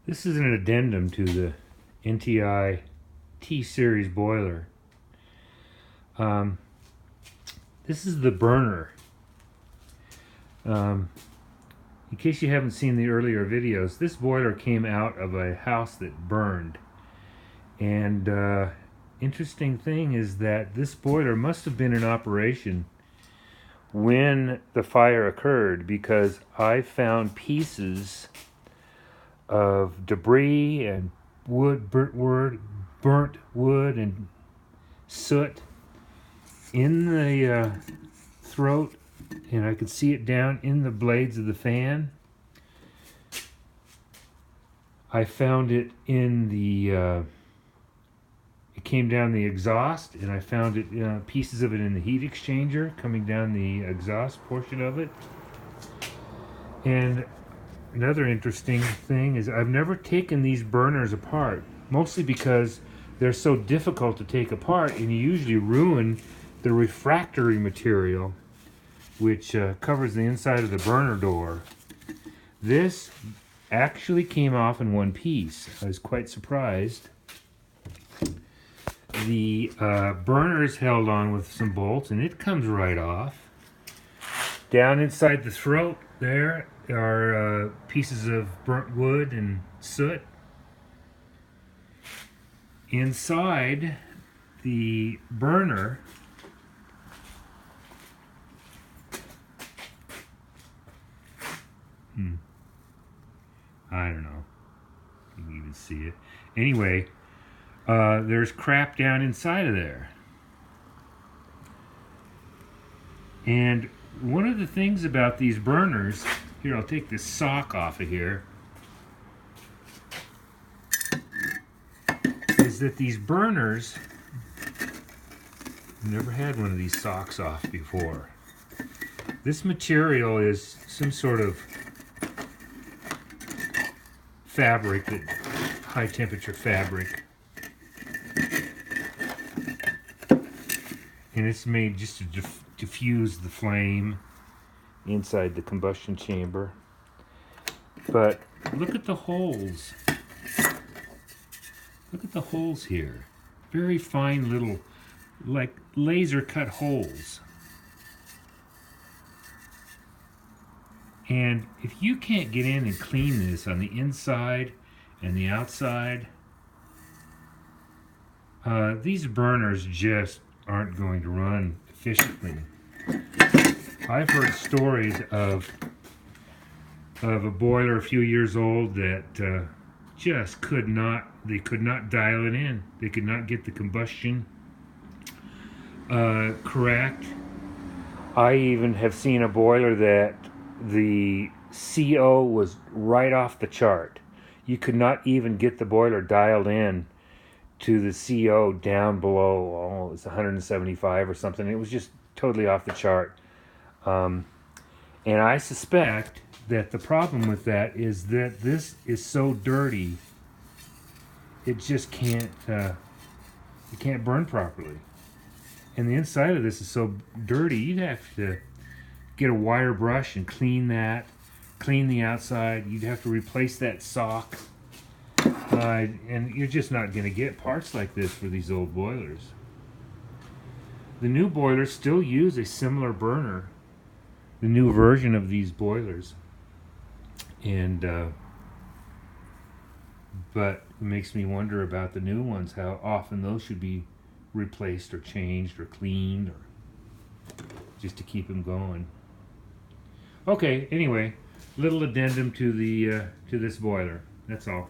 This is an addendum to the NTI T-Series boiler. This is the burner. In case you haven't seen the earlier videos, this boiler came out of a house that burned. And interesting thing is that this boiler must have been in operation when the fire occurred, because I found pieces of debris and burnt wood and soot in the throat, and I could see it down in the blades of the fan. I found it in the it came down the exhaust, and I found it pieces of it in the heat exchanger coming down the exhaust portion of it. And another interesting thing is I've never taken these burners apart, mostly because they're so difficult to take apart, and you usually ruin the refractory material which covers the inside of the burner door. This actually came off in one piece. I was quite surprised. The burner is held on with some bolts, and it comes right off. Down inside the throat there are pieces of burnt wood and soot. Inside the burner I don't know. You can even see it. Anyway, there's crap down inside of there. And one of the things about these burners, here, I'll take this sock off of here, is that these burners, I've never had one of these socks off before. This material is some sort of fabric, that high temperature fabric, and it's made just to diffuse the flame inside the combustion chamber. But look at the holes. Look at the holes here. Very fine little, like laser cut holes. And if you can't get in and clean this on the inside and the outside, these burners just aren't going to run efficiently. I've heard stories of a boiler a few years old that just could not dial it in. They could not get the combustion correct. I even have seen a boiler that the CO was right off the chart. You could not even get the boiler dialed in to the CO down below, it was 175 or something. It was just totally off the chart. And I suspect that the problem with that is that this is so dirty, it just can't it can't burn properly. And the inside of this is so dirty, you'd have to get a wire brush and clean that, clean the outside. You'd have to replace that sock, and you're just not going to get parts like this for these old boilers. The new boilers still use a similar burner, the new version of these boilers, and but it makes me wonder about the new ones, how often those should be replaced or changed or cleaned, or just to keep them going. Okay, anyway, little addendum to the to this boiler. That's all.